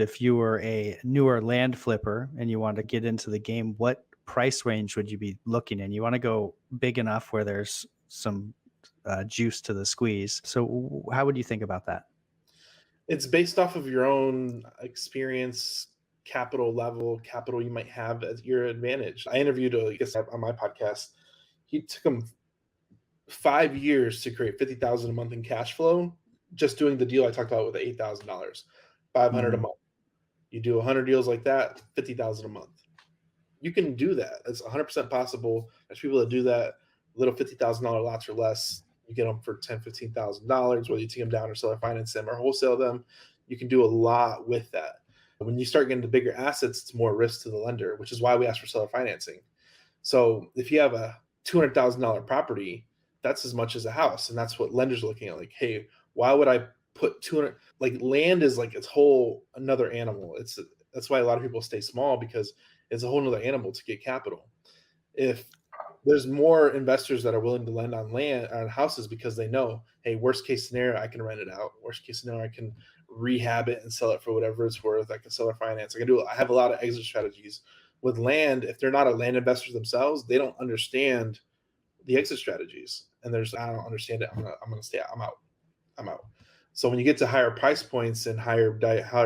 If you were a newer land flipper and you want to get into the game, what price range would you be looking in? You want to go big enough where there's some juice to the squeeze. So, how would you think about that? It's based off of your own experience, capital level, capital you might have at your advantage. I interviewed a guest on my podcast. He took him 5 years to create 50,000 a month in cash flow, just doing the deal I talked about with the $8,000, 500 a Mhm. month. You do 100 deals like that, 50,000 a month. You can do that. It's 100% possible. There's people that do that, little $50,000 lots or less. You get them for $10,000, $15,000, whether you take them down or seller finance them or wholesale them. You can do a lot with that. When you start getting to bigger assets, it's more risk to the lender, which is why we ask for seller financing. So if you have a $200,000 property, that's as much as a house. And that's what lenders are looking at. Like, hey, why would I put 200, like land is like its whole another animal. That's why a lot of people stay small, because it's a whole nother animal to get capital. If there's more investors that are willing to lend on land, on houses, because they know, hey, worst case scenario, I can rent it out. Worst case scenario, I can rehab it and sell it for whatever it's worth. I can sell or finance. I have a lot of exit strategies. With land, if they're not a land investors themselves, they don't understand the exit strategies. And I don't understand it. I'm gonna stay out. I'm out. So when you get to higher price points and higher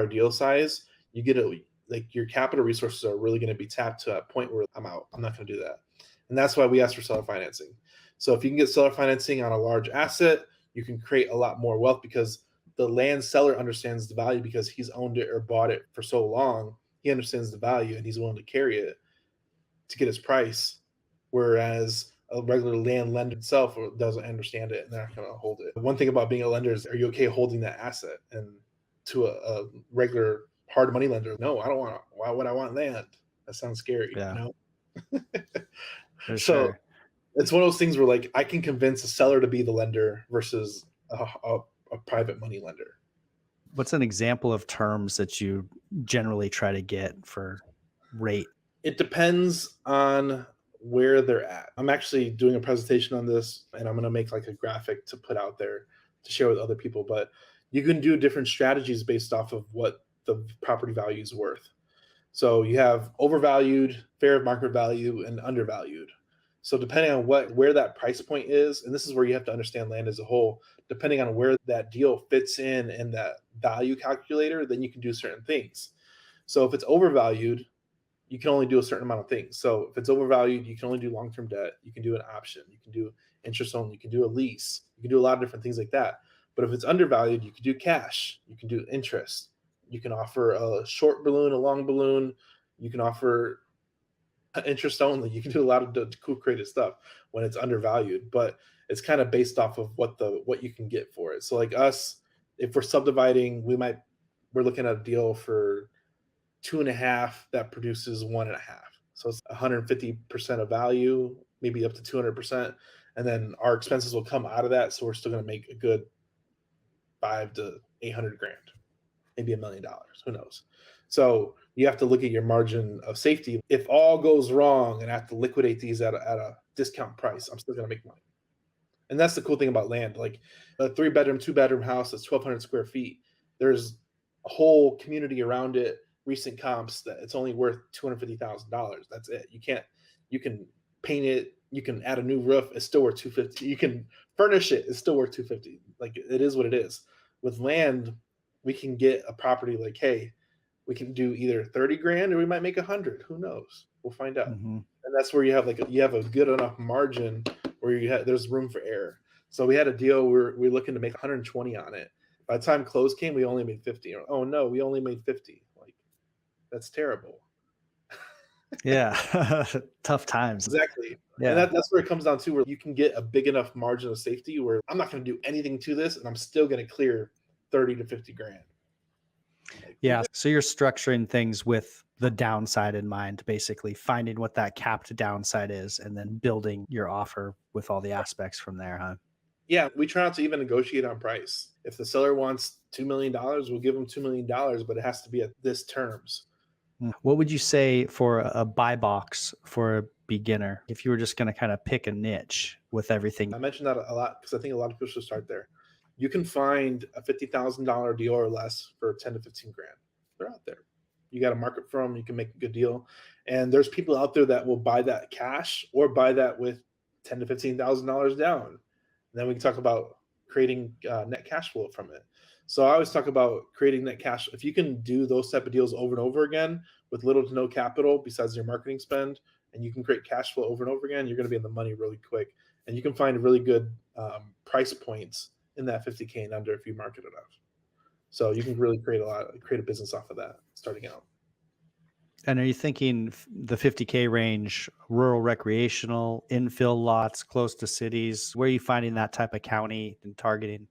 deal size, you get like your capital resources are really going to be tapped to a point where I'm out. I'm not going to do that. And that's why we ask for seller financing. So if you can get seller financing on a large asset, you can create a lot more wealth, because the land seller understands the value because he's owned it or bought it for so long. He understands the value and he's willing to carry it to get his price. Whereas a regular land lender itself doesn't understand it and they're not going to hold it. One thing about being a lender is, are you okay holding that asset? And to a regular hard money lender, no, I don't want. Why would I want land? That sounds scary, Yeah, for So sure. it's one of those things where, like, I can convince a seller to be the lender versus a private money lender. What's an example of terms that you generally try to get for rate? It depends on where they're at. I'm actually doing a presentation on this, and I'm going to make like a graphic to put out there to share with other people. But you can do different strategies based off of what the property value is worth. So you have overvalued, fair market value, and undervalued. So depending on where that price point is, and this is where you have to understand land as a whole, depending on where that deal fits in that value calculator, then you can do certain things. So if it's overvalued, you can only do a certain amount of things. So if it's overvalued, you can only do long-term debt. You can do an option. You can do interest only. You can do a lease. You can do a lot of different things like that. But if it's undervalued, you can do cash. You can do interest. You can offer a short balloon, a long balloon. You can offer interest only. You can do a lot of cool creative stuff when it's undervalued. But it's kind of based off of what you can get for it. So like us, if we're subdividing, we're looking at a deal for 2.5 that produces 1.5. So it's 150% of value, maybe up to 200%. And then our expenses will come out of that. So we're still going to make a good 5 to 800 grand, maybe $1 million. Who knows? So you have to look at your margin of safety. If all goes wrong and I have to liquidate these at a discount price, I'm still going to make money. And that's the cool thing about land. Like a 3-bedroom, 2-bedroom house that's 1,200 square feet. There's a whole community around it. Recent comps that it's only worth $250,000. That's it. You can paint it. You can add a new roof. It's still worth $250,000. You can furnish it. It's still worth $250,000. Like, it is what it is. With land, we can get a property like, hey, we can do either 30 grand or we might make 100. Who knows? We'll find out. Mm-hmm. And that's where you have a good enough margin where there's room for error. So we had a deal we're looking to make 120 on it. By the time close came, we only made 50. Oh no, we only made 50. Like, that's terrible. Yeah. Tough times. Exactly. And Yeah. that's where it comes down to, where you can get a big enough margin of safety where I'm not going to do anything to this and I'm still going to clear 30 to 50 grand. Like, Yeah. So you're structuring things with the downside in mind, basically finding what that capped downside is and then building your offer with all the aspects from there, huh? yeah, we try not to even negotiate on price. If the seller wants $2 million, we'll give them $2 million, but it has to be at this terms. What would you say for a buy box for a beginner if you were just going to kind of pick a niche with everything? I mentioned that a lot because I think a lot of people should start there. You can find a $50,000 deal or less for 10 to 15 grand. they're out there. You got to market for them. You can make a good deal. And there's people out there that will buy that cash or buy that with ten to $15,000 down. And then we can talk about creating net cash flow from it. So I always talk about creating net cash. If you can do those type of deals over and over again with little to no capital besides your marketing spend, and you can create cash flow over and over again, you're going to be in the money really quick. And you can find really good price points in that 50K and under if you market enough. So you can really create a business off of that starting out. And are you thinking the 50K range, rural recreational, infill lots close to cities? Where are you finding that type of county and targeting?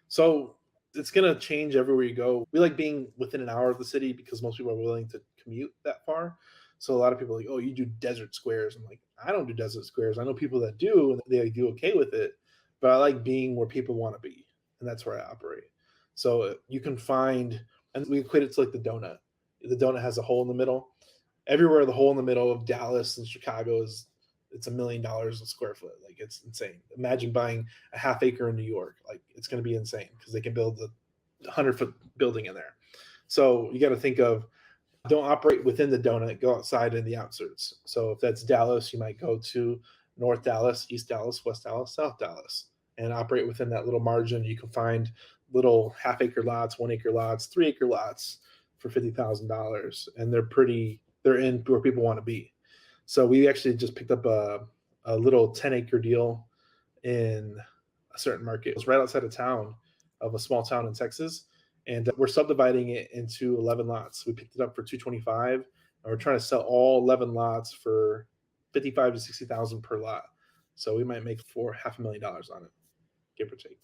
So it's going to change everywhere you go. We like being within an hour of the city because most people are willing to commute that far. So a lot of people are like, oh, you do desert squares. I'm like, I don't do desert squares. I know people that do, and they do okay with it. But I like being where people want to be. And that's where I operate. So you can find, and we equate it to like the donut. The donut has a hole in the middle. Everywhere the hole in the middle of Dallas and Chicago it's $1 million a square foot. Like it's insane. Imagine buying a half acre in New York. Like it's going to be insane because they can build a 100-foot building in there. So you got to think of, don't operate within the donut, go outside in the outskirts. So if that's Dallas, you might go to North Dallas, East Dallas, West Dallas, South Dallas, and operate within that little margin. You can find little half-acre lots, 1-acre lots, 3-acre lots for $50,000, and they're in where people want to be. So we actually just picked up a little 10-acre deal in a certain market. It was right outside of town, of a small town in Texas, and we're subdividing it into 11 lots. We picked it up for $225, and we're trying to sell all 11 lots for $55,000 to $60,000 per lot. So we might make $500,000 on it, give or take.